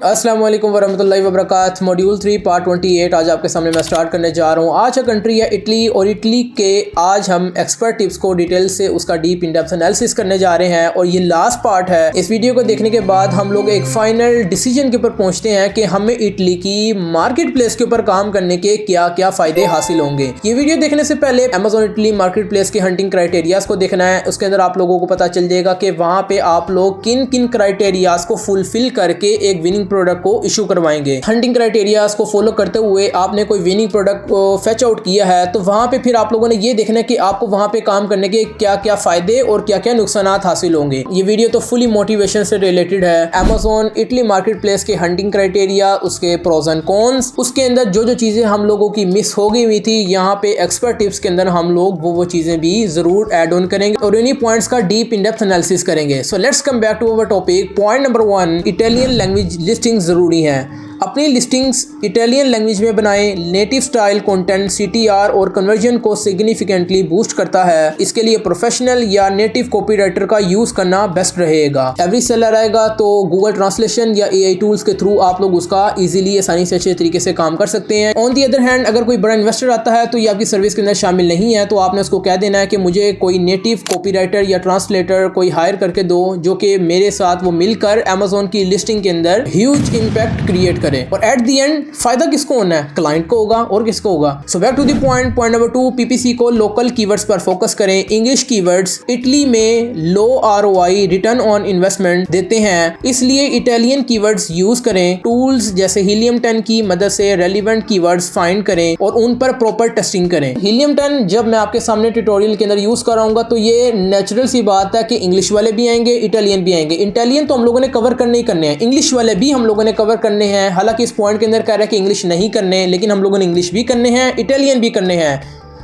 अस्सलाम वालेकुम वरहमतुल्लाहि वबरकातुहू। मॉड्यूल 3 पार्ट 28 आज आपके सामने मैं स्टार्ट करने जा रहा हूँ। आज का कंट्री है इटली और इटली के आज हम एक्सपर्ट टिप्स को डिटेल से उसका डीप इन डेप्थ एनालिसिस करने जा रहे हैं और ये लास्ट पार्ट है। इस वीडियो को देखने के बाद हम लोग एक फाइनल डिसीजन के ऊपर पहुंचते हैं कि हमें इटली की मार्केट प्लेस के ऊपर काम करने के क्या क्या फायदे हासिल होंगे। ये वीडियो देखने से पहले अमेजोन इटली मार्केट प्लेस के हंटिंग क्राइटेरियाज को देखना है। उसके अंदर आप लोगों को पता चल जाएगा कि वहां पे आप लोग किन किन क्राइटेरियाज को फुलफिल करके एक विनिंग प्रोडक्ट को इशू करवाएंगे। हंटिंग क्राइटेरियाज को फॉलो करते हुए आपने कोई विनिंग प्रोडक्ट को फेच आउट किया है तो वहां पे फिर आप लोगों ने ये देखना है कि आपको वहां पे काम करने के क्या क्या फायदे और क्या क्या नुकसान हासिल होंगे। ये वीडियो तो फुली मोटिवेशन से रिलेटेड है। अमेजोन इटली मार्केट प्लेस के हंटिंग क्राइटेरिया, उसके प्रोज एंड कॉन्स, उसके अंदर जो जो चीजें हम लोगों की मिस हो गई हुई थी यहाँ पे एक्सपर्ट टिप्स के अंदर हम लोग वो चीजें भी जरूर ऐड ऑन करेंगे और इन्हीं पॉइंट्स का डीप इन डेप्थ एनालिसिस करेंगे। So let's come back to our topic. Point number 1, Italian language listing जरूरी है। अपनी लिस्टिंग्स इटालियन लैंग्वेज में बनाएं। नेटिव स्टाइल कंटेंट CTR और कन्वर्जन को सिग्निफिकेंटली बूस्ट करता है। इसके लिए प्रोफेशनल या नेटिव कॉपीराइटर का यूज करना बेस्ट रहेगा। एवरी सेलर आएगा तो गूगल ट्रांसलेशन या AI टूल्स के थ्रू आप लोग उसका इजीली आसानी से अच्छे तरीके से काम कर सकते हैं। ऑन दी अदर हैंड अगर कोई बड़ा इन्वेस्टर आता है तो ये आपकी सर्विस के अंदर शामिल नहीं है तो आपने उसको कह देना है कि मुझे कोई नेटिव कॉपीराइटर या ट्रांसलेटर कोई हायर करके दो जो कि मेरे साथ वो मिलकर अमेजोन की लिस्टिंग के अंदर ह्यूज इंपैक्ट क्रिएट करे। और एट दी एंड फायदा किसको होना है? क्लाइंट को होगा और किसको होगा। So back to the point number 2, PPC को लोकल कीवर्ड्स पर फोकस करें। इंग्लिश कीवर्ड्स इटली में low ROI return on investment देते हैं, इसलिए इटालियन कीवर्ड्स यूज करें। टूल्स जैसे हीलियम 10 की मदद से रेलिवेंट कीवर्ड्स फाइंड करें और उन पर प्रॉपर टेस्टिंग करें। हीलियम 10 जब मैं आपके सामने ट्यूटोरियल के अंदर यूज कराऊंगा तो ये नेचुरल सी बात है कि इंग्लिश वाले भी आएंगे, इटालियन भी आएंगे। इटालियन तो हम लोगों ने कवर करने ही करने हैं, इंग्लिश वाले भी हम लोगों ने कवर करने हैं। हालांकि इस पॉइंट के अंदर कह रहा है कि इंग्लिश नहीं करने, लेकिन हम लोगों ने इंग्लिश भी करने हैं, इटालियन भी करने हैं,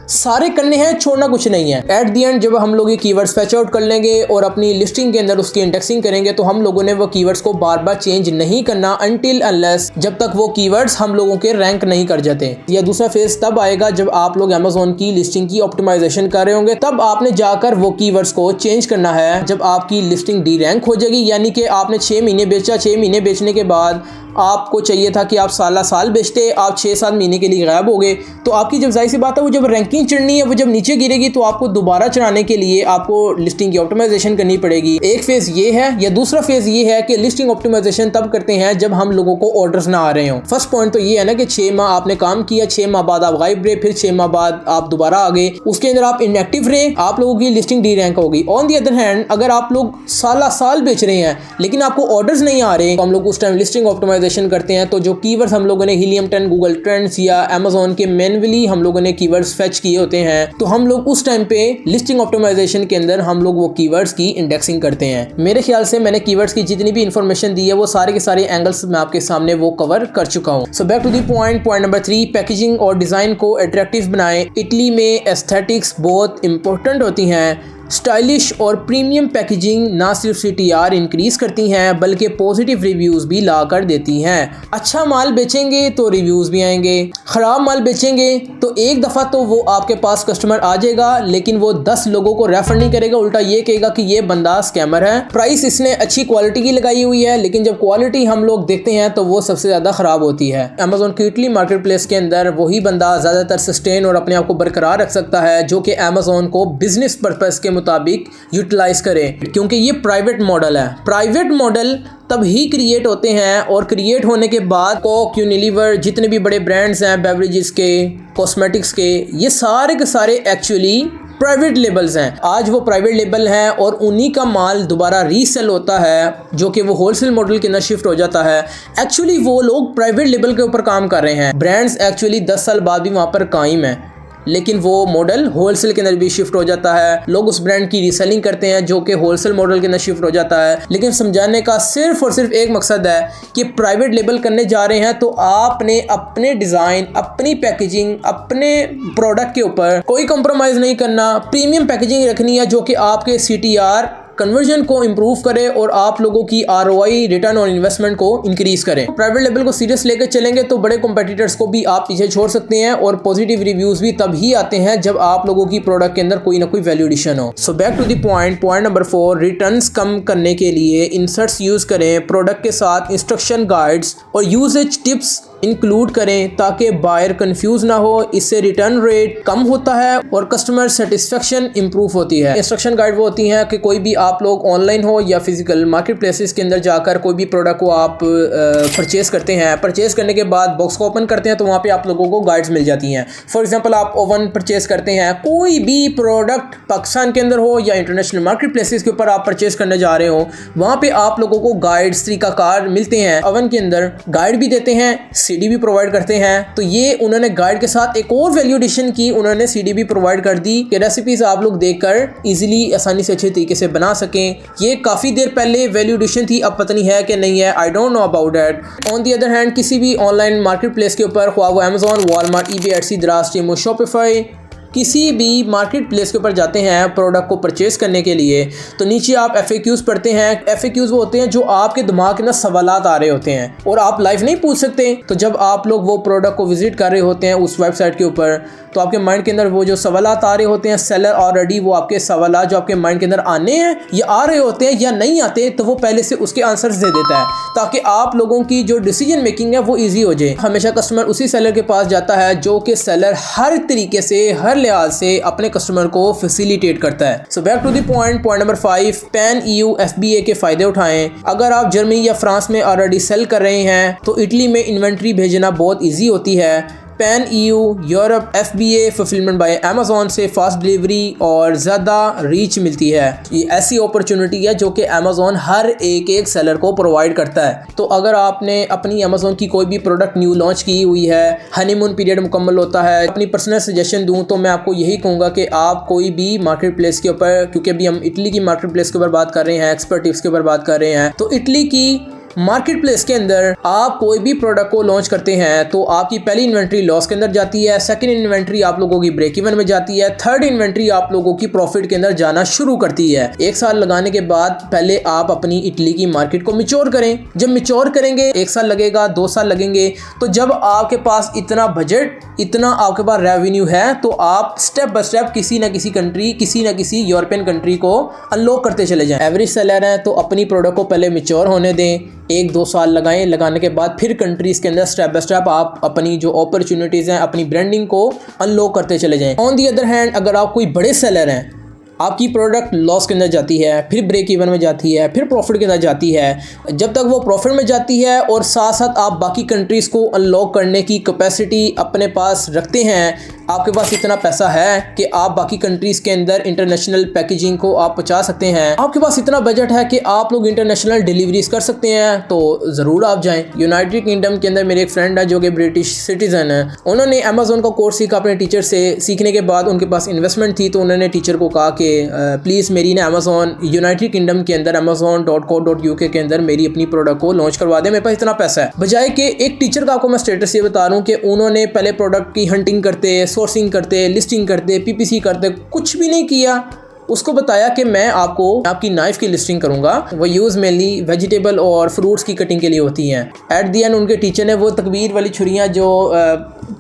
सारे करने हैं, छोड़ना कुछ नहीं है। एट दी एंड जब हम लोग ये कीवर्ड्स फैच आउट कर लेंगे और अपनी लिस्टिंग के अंदर उसकी इंडेक्सिंग करेंगे तो हम लोगों ने वो कीवर्ड्स को बार बार चेंज नहीं करना अनटिल अनलेस जब तक वो कीवर्ड्स हम लोगों के रैंक नहीं कर जाते। या दूसरा फेज तब आएगा जब आप लोग अमेजोन की लिस्टिंग की ऑप्टिमाइजेशन कर रहे होंगे, तब आपने जाकर वो कीवर्ड्स को चेंज करना है जब आपकी लिस्टिंग डी रैंक हो जाएगी। यानी कि आपने 6 महीने बेचा, 6 महीने बेचने के बाद आपको चाहिए था कि आप साल बेचते, आप 6-7 महीने के लिए गायब हो गए तो आपकी जब जाहिर सी बात है वो जब रैंकिंग चढ़नी है, वो जब नीचे गिरेगी तो आपको दोबारा चढ़ाने के लिए आपको लिस्टिंग की ऑप्टिमाइजेशन करनी पड़ेगी। एक फेज ये है। या दूसरा फेज ये है कि लिस्टिंग ऑप्टिमाइजेशन तब करते हैं जब हम लोगों को ऑर्डर्स ना आ रहे हो। फर्स्ट पॉइंट तो ये है ना कि 6 माह आपने काम किया, 6 माह बाद आप गायब रहे, फिर 6 माह बाद आप दोबारा आ गए, उसके अंदर आप इनएक्टिव रहे, आप लोगों की लिस्टिंग डी रैंक होगी। ऑन दी अदर हैंड अगर आप लोग साल बेच रहे हैं लेकिन आपको ऑर्डर्स नहीं आ रहे तो हम लोग उस टाइम लिस्टिंग ऑप्टिमाइजेशन करते हैं। तो जो कीवर्ड्स हम लोगों ने हीलियम 10, गूगल ट्रेंड्स या अमेजोन के मैन्युअली हम लोगों ने कीवर्ड्स फेच किए होते हैं तो हम लोग उस टाइम पे लिस्टिंग ऑप्टिमाइजेशन के अंदर हम लोग वो कीवर्ड्स की इंडेक्सिंग करते हैं। मेरे ख्याल से मैंने कीवर्ड्स की जितनी भी इंफॉर्मेशन दी है वो सारे के सारे एंगल्स मैं आपके सामने वो कवर कर चुका हूँ। So back to the point number 3, packaging और डिजाइन को अट्रैक्टिव बनाएं। इटली में एस्थेटिक्स बहुत इंपॉर्टेंट होती हैं। स्टाइलिश और प्रीमियम पैकेजिंग ना सिर्फ CTR इंक्रीज करती हैं बल्कि पॉजिटिव रिव्यूज़ भी ला कर देती हैं। अच्छा माल बेचेंगे तो रिव्यूज़ भी आएंगे, ख़राब माल बेचेंगे तो एक दफ़ा तो वो आपके पास कस्टमर आ जाएगा लेकिन वो 10 लोगों को रेफर नहीं करेगा, उल्टा ये कहेगा कि ये बंदा स्कैमर है। प्राइस इसने अच्छी क्वालिटी की लगाई हुई है लेकिन जब क्वालिटी हम लोग देखते हैं तो वो सबसे ज़्यादा ख़राब होती है। अमेजोन की इटली मार्केट प्लेस के अंदर वही बंदा ज़्यादातर सस्टेन और अपने आप को बरकरार रख सकता है जो कि अमेजोन को बिजनेस पर्पज़ के मुताबिक यूटिलाइज करें, क्योंकि ये प्राइवेट मॉडल है। प्राइवेट मॉडल तब ही क्रिएट होते हैं और क्रिएट होने के बाद कोक, यूनिलीवर, जितने भी बड़े ब्रांड्स हैं बेवरेजेस के, कॉस्मेटिक्स के, ये सारे के सारे एक्चुअली प्राइवेट लेबल्स हैं। आज वो प्राइवेट लेबल हैं और उन्हीं का माल दोबारा रीसेल होता है जो कि वो होलसेल मॉडल के अंदर शिफ्ट हो जाता है। एक्चुअली वो लोग प्राइवेट लेबल के ऊपर काम कर रहे हैं। ब्रांड्स एक्चुअली 10 साल बाद भी वहाँ पर कायम है लेकिन वो मॉडल होलसेल के अंदर भी शिफ्ट हो जाता है। लोग उस ब्रांड की रीसेलिंग करते हैं जो कि होलसेल मॉडल के अंदर शिफ्ट हो जाता है। लेकिन समझाने का सिर्फ और सिर्फ एक मकसद है कि प्राइवेट लेबल करने जा रहे हैं तो आपने अपने डिज़ाइन, अपनी पैकेजिंग, अपने प्रोडक्ट के ऊपर कोई कॉम्प्रोमाइज़ नहीं करना। प्रीमियम पैकेजिंग रखनी है जो कि आपके CTR कन्वर्जन को इंप्रूव करे और आप लोगों की ROI रिटर्न ऑन इन्वेस्टमेंट को इंक्रीज करें। प्राइवेट लेवल को सीरियस लेकर चलेंगे तो बड़े कॉम्पिटिटर्स को भी आप पीछे छोड़ सकते हैं और पॉजिटिव रिव्यूज भी तभी आते हैं जब आप लोगों की प्रोडक्ट के अंदर कोई ना कोई वैल्यू एडिशन हो। So back to the point number 4, returns कम करने के लिए इंसर्ट्स यूज करें, प्रोडक्ट के साथ इंस्ट्रक्शन गाइड्स और यूजेज टिप्स इंक्लूड करें ताकि बायर कंफ्यूज ना हो। इससे रिटर्न रेट कम होता है और कस्टमर सेटिस्फेक्शन इंप्रूव होती है। इंस्ट्रक्शन गाइड वो होती हैं कि कोई भी आप लोग ऑनलाइन हो या फिजिकल मार्केट प्लेसेस के अंदर जाकर कोई भी प्रोडक्ट को आप परचेज करते हैं, परचेज करने के बाद बॉक्स को ओपन करते हैं तो वहाँ पे आप लोगों को गाइड्स मिल जाती हैं। फॉर एग्जांपल आप ओवन परचेज करते हैं, कोई भी प्रोडक्ट पाकिस्तान के अंदर हो या इंटरनेशनल मार्केट प्लेसेस के ऊपर आप परचेज करने जा रहे हो, वहाँ पे आप लोगों को गाइड्स तरीकाकार मिलते हैं। ओवन के अंदर गाइड भी देते हैं, CD भी प्रोवाइड करते हैं। तो ये उन्होंने गाइड के साथ एक और वैल्यू एडिशन की, उन्होंने CD भी प्रोवाइड कर दी कि रेसिपीज आप लोग देखकर इजीली आसानी से अच्छे तरीके से बना सकें। ये काफ़ी देर पहले वैल्यू एडिशन थी, अब पता नहीं है कि नहीं है, I don't know about that. On the other hand किसी भी ऑनलाइन मार्केट प्लेस के ऊपर, ख्वाह वो अमेजोन, वॉलमार्ट, eBay, एटसी, दराज, टीमो, शॉपिफाई, किसी भी मार्केट प्लेस के ऊपर जाते हैं प्रोडक्ट को परचेज करने के लिए तो नीचे आप FAQs पढ़ते हैं। FAQs वो होते हैं जो आपके दिमाग के अंदर सवालात आ रहे होते हैं और आप लाइव नहीं पूछ सकते। तो जब आप लोग वो प्रोडक्ट को विजिट कर रहे होते हैं उस वेबसाइट के ऊपर तो आपके माइंड के अंदर वो जो सवालात आ रहे होते हैं, सेलर ऑलरेडी वो आपके सवालात जो आपके माइंड के अंदर आने हैं या आ रहे होते हैं या नहीं आते तो वो पहले से उसके आंसर्स दे देता है ताकि आप लोगों की जो डिसीजन मेकिंग है वो ईजी हो जाए। हमेशा कस्टमर उसी सेलर के पास जाता है जो कि सेलर हर तरीके से, हर लिहाज से अपने कस्टमर को फैसिलिटेट करता है। So back to the point number 5, pan EU FBA के फायदे उठाएं। अगर आप जर्मनी या फ्रांस में ऑलरेडी सेल कर रहे हैं तो इटली में इन्वेंट्री भेजना बहुत ईजी होती है। Pan EU, Europe, FBA, fulfilment bye Amazon से फास्ट डिलीवरी और ज़्यादा रीच मिलती है। ये ऐसी अपॉर्चुनिटी है जो कि अमेजोन हर एक सेलर को प्रोवाइड करता है। तो अगर आपने अपनी अमेजोन की कोई भी प्रोडक्ट न्यू लॉन्च की हुई है, हनीमून पीरियड मुकम्मल होता है, अपनी पर्सनल सजेशन दूं तो मैं आपको यही कहूँगा कि आप कोई भी मार्केट प्लेस के ऊपर, क्योंकि अभी हम इटली की मार्केट प्लेस के ऊपर बात कर रहे हैं, एक्सपर्ट टिप्स के ऊपर बात कर रहे हैं, तो इटली की मार्केट प्लेस के अंदर आप कोई भी प्रोडक्ट को लॉन्च करते हैं तो आपकी पहली इन्वेंट्री लॉस के अंदर जाती है, सेकंड इन्वेंट्री आप लोगों की ब्रेक इवन में जाती है, थर्ड इन्वेंट्री आप लोगों की प्रॉफिट के अंदर जाना शुरू करती है। 1 साल लगाने के बाद पहले आप अपनी इटली की मार्केट को मैच्योर करें। जब मैच्योर करेंगे 1 साल लगेगा, 2 साल लगेंगे, तो जब आपके पास इतना बजट, इतना आपके पास रेवेन्यू है तो आप स्टेप बाय स्टेप किसी ना किसी कंट्री, किसी ना किसी यूरोपियन कंट्री को अनलॉक करते चले जाएं। एवरेज सेलर हैं तो अपनी प्रोडक्ट को पहले मैच्योर होने दें, 1-2 साल लगाएं, लगाने के बाद फिर कंट्रीज़ के अंदर स्टेप बाय स्टेप आप अपनी जो अपॉर्चुनिटीज़ हैं, अपनी ब्रांडिंग को अनलॉक करते चले जाएं। ऑन दी अदर हैंड अगर आप कोई बड़े सेलर हैं, आपकी प्रोडक्ट लॉस के अंदर जाती है, फिर ब्रेक इवन में जाती है, फिर प्रॉफिट के अंदर जाती है, जब तक वो प्रॉफिट में जाती है और साथ साथ आप बाकी कंट्रीज़ को अनलॉक करने की कैपेसिटी अपने पास रखते हैं, आपके पास इतना पैसा है कि आप बाकी कंट्रीज़ के अंदर इंटरनेशनल पैकेजिंग को आप पहुंचा सकते हैं, आपके पास इतना बजट है कि आप लोग इंटरनेशनल डिलीवरीज कर सकते हैं, तो ज़रूर आप जाएं। यूनाइटेड किंगडम के अंदर मेरे एक फ्रेंड है जो कि ब्रिटिश सिटीज़न है, उन्होंने अमेजोन का कोर्स सीखा अपने टीचर से। सीखने के बाद उनके पास इन्वेस्टमेंट थी तो उन्होंने टीचर को कहा कि प्लीज़ मेरी ना अमेजोन यूनाइटेड किंगडम के अंदर amazon.co.uk के अंदर मेरी अपनी प्रोडक्ट को लॉन्च करवा दे, मेरे पास इतना पैसा है। बजाय कि एक टीचर का आपको मैं स्टेटस ये बता रहा हूँ कि उन्होंने पहले प्रोडक्ट की हंटिंग करते, सोर्सिंग करते, लिस्टिंग करते, PPC करते, कुछ भी नहीं किया। उसको बताया कि मैं आपको आपकी नाइफ़ की लिस्टिंग करूंगा, वो यूज़ मेनली वेजिटेबल और फ्रूट्स की कटिंग के लिए होती हैं। एट दी एंड उनके टीचर ने वो तकबीर वाली छुरियाँ जो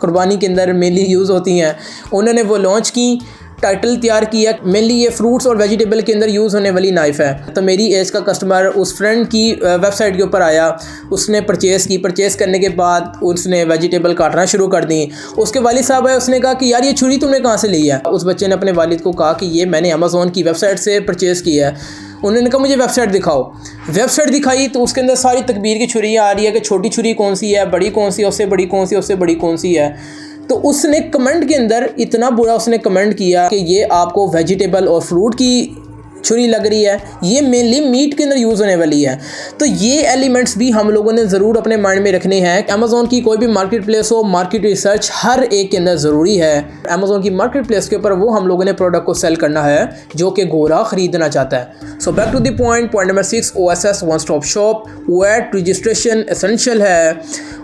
कुर्बानी के अंदर मेनली यूज़ होती हैं, उन्होंने वो लॉन्च की, टाइटल तैयार किया, मेनली ये फ्रूट्स और वेजिटेबल के अंदर यूज़ होने वाली नाइफ़ है। तो मेरी एज का कस्टमर उस फ्रेंड की वेबसाइट के ऊपर आया, उसने परचेज़ की, परचेज़ करने के बाद उसने वेजिटेबल काटना शुरू कर दी। उसके वालिद साहब है, उसने कहा कि यार ये छुरी तुमने कहाँ से ली है? उस बच्चे ने अपने वालिद को कहा कि ये मैंने अमेज़ोन की वेबसाइट से परचेज़ की है। उन्होंने कहा मुझे वेबसाइट दिखाओ। वेबसाइट दिखाई तो उसके अंदर सारी तकबीर की छुरियाँ आ रही है कि छोटी छुरी कौन सी है, बड़ी कौन सी है, उससे बड़ी कौन सी है, उससे बड़ी कौन सी है। तो उसने कमेंट के अंदर इतना बुरा उसने कमेंट किया कि ये आपको वेजिटेबल और फ्रूट की छुरी लग रही है, ये मेनली मीट के अंदर यूज़ होने वाली है। तो ये एलिमेंट्स भी हम लोगों ने ज़रूर अपने माइंड में रखने हैं। अमेज़ॉन की कोई भी मार्केट प्लेस हो, मार्केट रिसर्च हर एक के अंदर ज़रूरी है। अमेज़ॉन की मार्केट प्लेस के ऊपर वो हम लोगों ने प्रोडक्ट को सेल करना है जो कि गोरा ख़रीदना चाहता है। So back to the point number 6, OSS one stop shop. VAT registration essential है।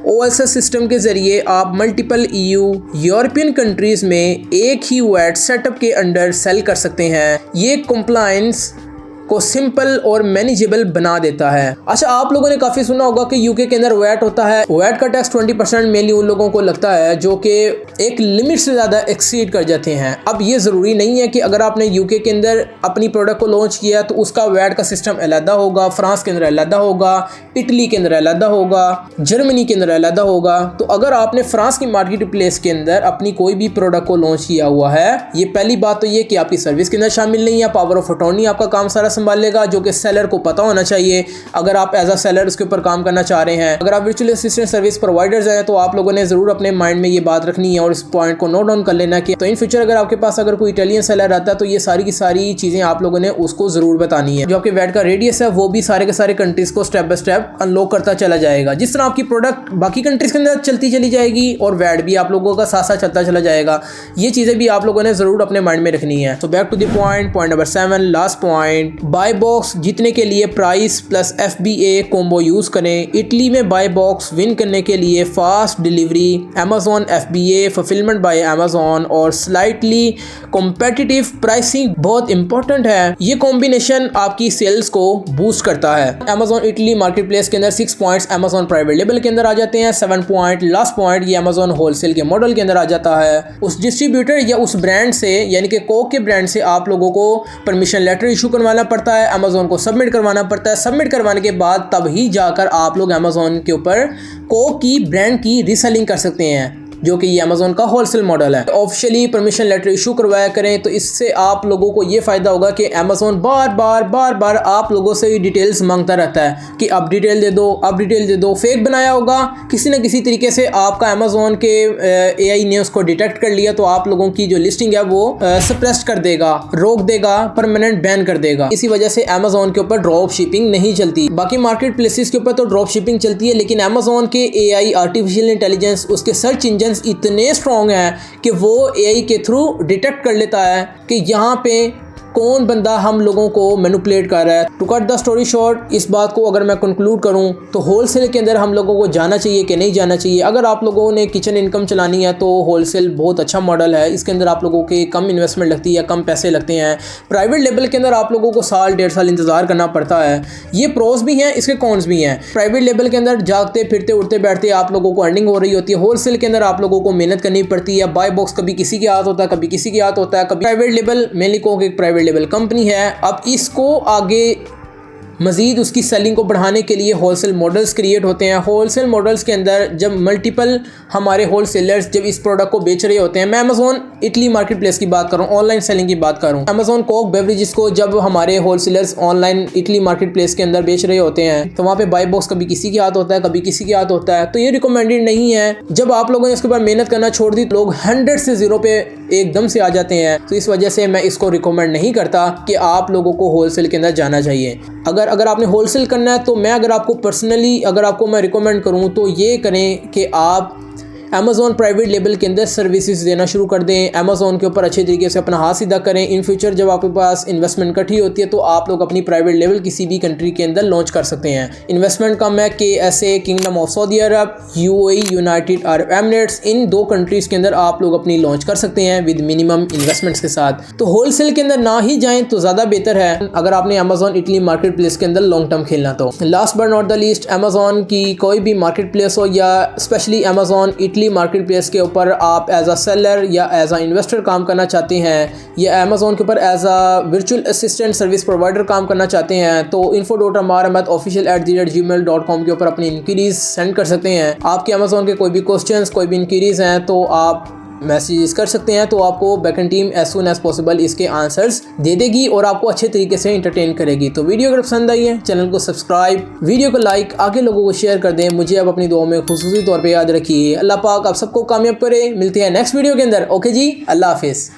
OSS सिस्टम के ज़रिए आप मल्टीपल EU यूरोपियन कंट्रीज़ में एक ही वैट सेटअप के अंडर सेल कर सकते हैं। ये को सिंपल और मैनेजेबल बना देता है। अच्छा, आप लोगों ने काफी सुना होगा कि यूके के अंदर वैट होता है। वैट का टैक्स 20% मेनली उन लोगों को लगता है जो कि एक लिमिट से ज्यादा एक्सीड कर जाते हैं। अब ये जरूरी नहीं है कि अगर आपने यूके के अंदर अपनी प्रोडक्ट को लॉन्च किया तो उसका वैट का सिस्टम अलग होगा, फ्रांस के अंदर अलग होगा, इटली के अंदर अलग होगा, जर्मनी के अंदर अलग होगा। तो अगर आपने फ्रांस की मार्केट प्लेस के अंदर अपनी कोई भी प्रोडक्ट को लॉन्च किया हुआ है, ये पहली बात तो ये कि आपकी सर्विस के अंदर शामिल नहीं है। पावर ऑफ अटॉर्नी आपका काम सारा संभालेगा, जो कि सेलर को पता होना चाहिए अगर आप एज अ सेलर उसके ऊपर काम करना चाह रहे हैं। अगर आप वर्चुअल असिस्टेंट सर्विस प्रोवाइडर्स हैं तो आप लोगों ने जरूर अपने माइंड में ये बात रखनी है और इस पॉइंट को नोट डाउन कर लेना कि तो इन फ्यूचर अगर आपके पास अगर कोई इटालियन सेलर आता है तो ये सारी की सारी चीजें आप लोगों ने उसको जरूर बतानी है। जो आपके वैट का रेडियस है वो भी सारे के सारे कंट्रीज को स्टेप बाय स्टेप अनलॉक करता चला जाएगा। जिस तरह आपकी प्रोडक्ट बाकी कंट्रीज के अंदर चलती चली जाएगी और वैट भी आप लोगों का साथ साथ चलता चला जाएगा। ये चीजें भी आप लोगों ने जरूर अपने माइंड में रखनी है। तो back to the point number 7, last point, buy box जीतने के लिए price plus FBA combo use करें। इटली में बाय बॉक्स विन करने के लिए fast delivery, Amazon FBA fulfilment by Amazon और स्लाइटली कॉम्पिटिटिव प्राइसिंग बहुत इंपॉर्टेंट है। ये कॉम्बिनेशन आपकी सेल्स को बूस्ट करता है। Amazon इटली मार्केट प्लेस के अंदर 6 पॉइंट्स Amazon प्राइवेट लेबल के अंदर आ जाते हैं। 7 पॉइंट लास्ट पॉइंट ये Amazon होलसेल के मॉडल के अंदर आ जाता है। उस डिस्ट्रीब्यूटर या उस ब्रांड से यानी कि कोक के ब्रांड से आप लोगों को परमिशन लेटर इशू करवाना पड़ता है, Amazon को सबमिट करवाना पड़ता है। सबमिट करवाने के बाद तब ही जाकर आप लोग Amazon के ऊपर कोक की ब्रांड की रीसेलिंग कर सकते हैं, जो कि ये Amazon का होलसेल मॉडल है। ऑफिशियली परमिशन लेटर इशू करवाया करें तो इससे आप लोगों को ये फायदा होगा कि Amazon बार बार आप लोगों से डिटेल्स मांगता रहता है कि आप डिटेल दे दो, आप डिटेल दे दो। फेक बनाया होगा किसी न किसी तरीके से आपका Amazon के AI ने उसको डिटेक्ट कर लिया तो आप लोगों की जो लिस्टिंग है वो सप्रेस कर देगा, रोक देगा, परमानेंट बैन कर देगा। इसी वजह से Amazon के ऊपर ड्रॉप शिपिंग नहीं चलती। बाकी मार्केट प्लेसेस के ऊपर तो ड्रॉप शिपिंग चलती है, लेकिन Amazon के AI आर्टिफिशियल इंटेलिजेंस, उसके सर्च इंजन इतने स्ट्रॉन्ग हैं कि वो AI के थ्रू डिटेक्ट कर लेता है कि यहाँ पे कौन बंदा हम लोगों को मैनिपुलेट कर रहा है। To cut the story short, इस बात को अगर मैं कंक्लूड करूं तो होलसेल के अंदर हम लोगों को जाना चाहिए कि नहीं जाना चाहिए। अगर आप लोगों ने किचन इनकम चलानी है तो होलसेल बहुत अच्छा मॉडल है। इसके अंदर आप लोगों के कम इन्वेस्टमेंट लगती है, कम पैसे लगते हैं। प्राइवेट लेवल के अंदर आप लोगों को साल 1.5 साल इंतजार करना पड़ता है। ये प्रोज भी हैं, इसके कॉन्स भी हैं। प्राइवेट लेवल के अंदर जागते फिरते उठते बैठते आप लोगों को अर्निंग हो रही होती है। होलसेल के अंदर आप लोगों को मेहनत करनी पड़ती है। बाय बॉक्स कभी किसी के हाथ होता है, कभी किसी के हाथ होता है। कभी प्राइवेट लेवल, मेनली कोक एक प्राइवेट लेवल कंपनी है। अब इसको आगे मज़ीद उसकी सेलिंग को बढ़ाने के लिए होलसेल मॉडल्स क्रिएट होते हैं। होलसेल मॉडल्स के अंदर जब मल्टीपल हमारे होलसेलर्स जब इस प्रोडक्ट को बेच रहे होते हैं, मैं Amazon इटली मार्केट प्लेस की बात कर रहा हूँ, ऑनलाइन सेलिंग की बात कर रहा हूँ। Amazon कोक बेवरेजेस को जब हमारे wholesalers online Italy market place के अंदर बेच रहे होते हैं तो वहाँ पे बाय बॉक्स कभी किसी के हाथ होता है, कभी किसी के हाथ होता है। तो ये रिकमेंडेड नहीं है। जब आप लोगों ने इसके ऊपर मेहनत करना छोड़ दी, लोग 100 से 0 पे एकदम से आ जाते हैं। तो इस वजह से मैं इसको रिकमेंड नहीं करता कि आप लोगों को होलसेल के अंदर जाना चाहिए। अगर आपने होलसेल करना है तो मैं अगर आपको पर्सनली अगर आपको मैं रिकमेंड करूं तो ये करें कि आप Amazon प्राइवेट लेबल के अंदर सर्विसेज देना शुरू कर दें। Amazon के ऊपर अच्छे तरीके से अपना हाथ सीधा करें। इन फ्यूचर जब आपके पास इन्वेस्टमेंट इकट्ठी होती है तो आप लोग अपनी प्राइवेट लेवल किसी भी कंट्री के अंदर लॉन्च कर सकते हैं। इन्वेस्टमेंट कम है KSA, kingdom of Saudi Arab, UAE, United Arab Emirates, in 2 countries के अंदर आप लोग अपनी लॉन्च कर सकते हैं विद मिनिमम इन्वेस्टमेंट्स के साथ। तो होलसेल के अंदर ना ही जाएँ तो ज़्यादा बेहतर है अगर आपने Amazon इटली मार्केट प्लेस के अंदर लॉन्ग टर्म खेलना। तो last but not the least, Amazon की कोई भी मार्केट प्लेस हो या specially Amazon Italy market place के ऊपर आप एज अ सेलर या एज अ इन्वेस्टर काम करना चाहते हैं या Amazon के ऊपर as a virtual assistant service provider काम करना चाहते हैं तो info.amarahmatofficial@gmail.com के ऊपर अपनी इंक्वायरीज सेंड कर सकते हैं। आपके Amazon के कोई भी क्वेश्चंस, कोई भी इंक्वायरीज हैं तो आप मैसेजेस कर सकते हैं। तो आपको backend team as soon as possible इसके आंसर्स दे देगी और आपको अच्छे तरीके से इंटरटेन करेगी। तो वीडियो अगर पसंद आई है चैनल को सब्सक्राइब, वीडियो को लाइक, आगे लोगों को शेयर कर दें। मुझे अब अपनी दुआ में खुसूसी तौर पे याद रखिए। अल्लाह पाक आप सबको कामयाब करे। मिलते हैं नेक्स्ट वीडियो के अंदर। ओके जी, अल्लाह हाफिज़।